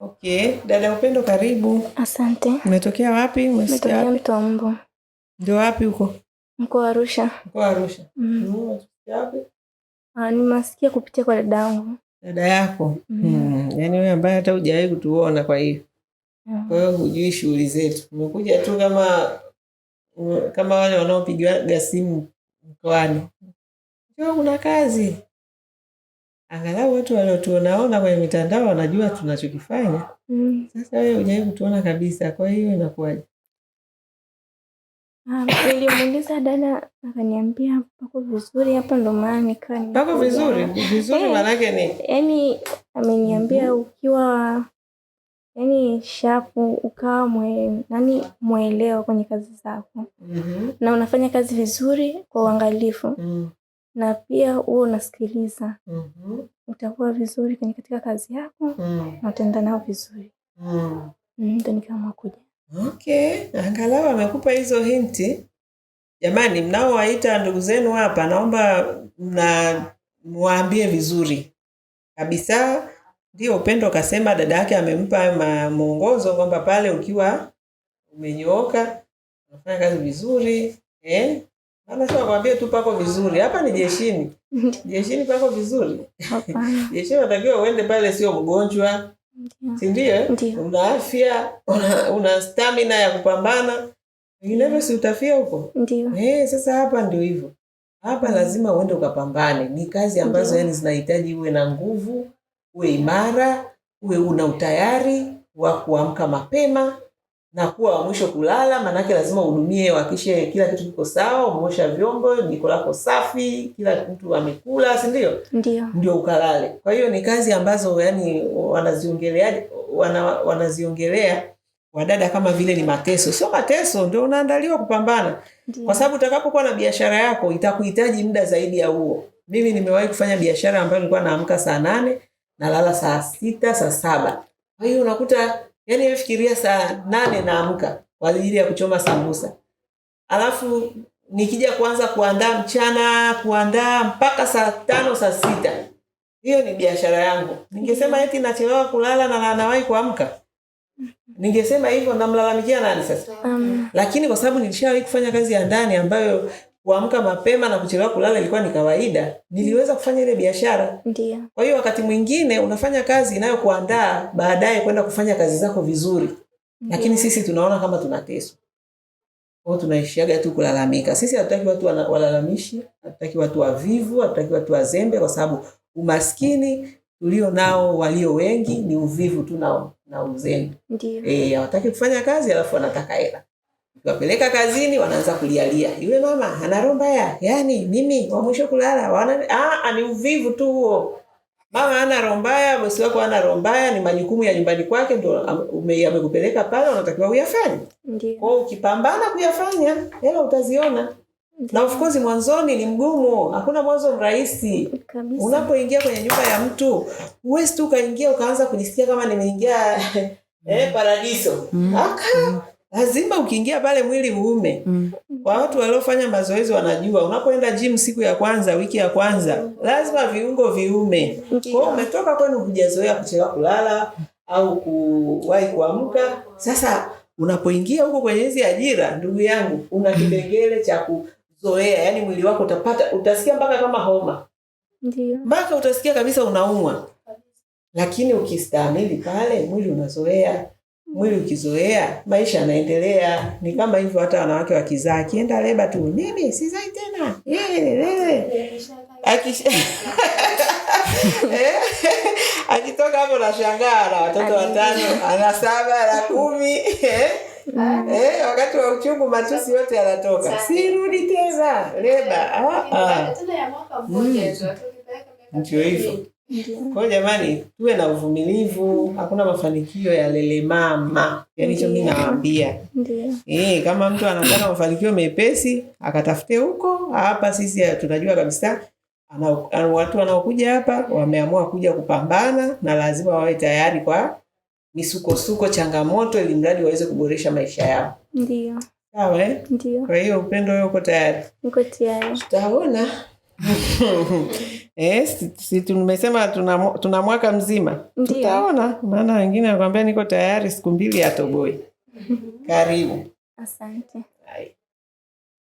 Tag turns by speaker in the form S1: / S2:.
S1: Okay, dada Upendo karibu.
S2: Asante.
S1: Umetokea wapi?
S2: Umetokea Mtombo.
S1: Ndio wapi huko?
S2: Mkoa wa Arusha.
S1: Mkoa wa Arusha. Wapi?
S2: Nimasikia kupitia kwa dada yangu.
S1: Dada yako? Yaani wewe ambaye hata hujawahi kutuona kwa hiyo. Kwa hiyo hujui shughuli zetu. Umekuja tu kama wale wanaopiga simu mkoani. Sio kuna kazi. Angalau watu waliotuonaona kwenye mitandao wanajua tunachokifanya. Sasa wewe hujawahi kutuona kabisa, kwa hiyo inakuwaje?
S2: Nilimuuliza dada akaniambia pako vizuri hapa, ndo maana nikaa.
S1: Pako vizuri? Vizuri maana yake ni?
S2: Yaani ameniambia ukiwa shapu ukawa muelewa kwenye kazi zako. Na unafanya kazi vizuri kwa uangalifu. Na pia uwe unasikiliza. Utakuwa vizuri katika kazi yako. Na utaenda nao vizuri. Ndio nikaamua kuja.
S1: Okay, angalau amekupa hizo hinti. Jamani, mnaowaita ndugu zenu hapa, naomba muambie vizuri kabisa. Ndio Upendo kasema dada yake amempa mwongozo kwamba pale ukiwa umenyooka unafanya kazi vizuri. Maana sio kwambie tu pako vizuri. Hapa ni jeshini. Jeshini pako vizuri.
S2: Hapana.
S1: Jeshini unatakiwa uende pale sio mgonjwa. Si ndio? Una afya, una stamina ya kupambana. Vinginevyo si utafia huko?
S2: Ndio.
S1: Sasa hapa ndio hivyo. Hapa lazima uende ukapambane. Ni kazi ambazo yani zinahitaji uwe na nguvu, uwe imara, uwe una utayari wa kuamka mapema na kuwa wa mwisho kulala, maana lazima uhudumie, uhakikishe kila kitu kiko sawa, umeosha vyombo, jiko lako safi, kila mtu amekula, si ndio? Ndio ukalale. Kwa hiyo ni kazi ambazo yani wanaziongelea wadada kama vile ni mateso. Sio mateso, ndio unaandaliwa kupambana. Kwa sababu utakapokuwa na biashara yako itakuhitaji muda zaidi ya huo. Mimi nimewahi kufanya biashara ambayo nilikuwa naamka saa 8 na lala saa 6, saa 7. Kwa hiyo unakuta yani fikiria saa 8 naamka kwa ajili ya kuchoma sambusa. Alafu nikija kuanza kuandaa mchana, kuandaa mpaka saa 5, saa 6. Hiyo ni biashara yangu. Ningesema eti nachelewa kulala na nawahi kuamka. Ningesema hivyo namlalamikia nani sasa? Lakini kwa sababu nilishawahi kufanya kazi ya ndani ambayo kuamka mapema na kuchelewa kulala ilikuwa ni kawaida, niliweza kufanya ile biashara.
S2: Ndio.
S1: Kwa hiyo wakati mwingine unafanya kazi inayokuandaa baadaye kwenda kufanya kazi zako vizuri. Lakini sisi tunaona kama tunateswa. Kwa hiyo tunaishiaga tu kulalamika. Sisi hatutaki watu walalamishi, hatutaki watu wavivu, hatutaki watu wazembe, kwa sababu umaskini tulio nao walio wengi ni uvivu tu na uzembe.
S2: Ndio.
S1: Hawataki kufanya kazi alafu wanataka hela. Ukiwapeleka kazini wanaanza kulialia. Yule mama ana roho mbaya. Yaani mimi wa mwisho kulala ni uvivu tu huo. Mama ana roho mbaya, bosi wako ana roho mbaya, ni majukumu ya nyumbani kwake ndio amekupeleka pale, unatakiwa uyafanye.
S2: Ndio.
S1: Kwa hiyo ukipambana kuyafanya, hela utaziona. Na of course mwanzoni ni mgumu, hakuna mwanzo mrahisi. Unapoingia kwenye nyumba ya mtu, huwezi tu kaingia ukaanza kujisikia kama nimeingia paradiso. Lazima ukiingia pale mwili uume. Kwa watu waliofanya mazoezi wanajua, unapoenda gym siku ya kwanza, wiki ya kwanza, lazima viungo viume. Kwa hiyo umetoka kwenu hujazoea kuchelewa kulala au kuwahi kuamka. Sasa unapoingia huko kwenye hizi ajira, ndugu yangu, una kipengele cha kuzoea, yani mwili wako utasikia mpaka kama homa.
S2: Ndio.
S1: Mpaka utasikia kabisa unaumwa. Lakini ukistahimili pale, mwili unazoea. Mwili ukizoea, maisha yanaendelea. Ni kama hivyo hata wanawake wakizaa, akienda leba tu, mimi sizai tena. Akitoka hapo nashangaa na watoto 5, ana 7, ana 10. Wakati wa uchungu matusi yote yanatoka. Sirudi tena leba. Ndio hivyo. Kwa jamani, tuwe na uvumilivu, hakuna mafanikio ya lele mama. Yaani hicho mimi nawaambia.
S2: Ndio.
S1: Kama mtu anataka mafanikio mepesi, akatafute huko. Hapa sisi tunajua kabisa watu wanaokuja hapa wameamua kuja kupambana na lazima wawe tayari kwa misukosuko, changamoto, ili mradi waweze kuboresha maisha yao.
S2: Ndio.
S1: Sawa
S2: Ndio.
S1: Kwa hiyo Upendo wewe uko tayari?
S2: Niko tayari.
S1: Tutaona. Si tumesema tuna mwaka mzima.
S2: Ndiyo.
S1: Tutaona, maana wengine nakwambia niko tayari siku 2 atoboi. Karibu.
S2: Asante.
S1: Hai.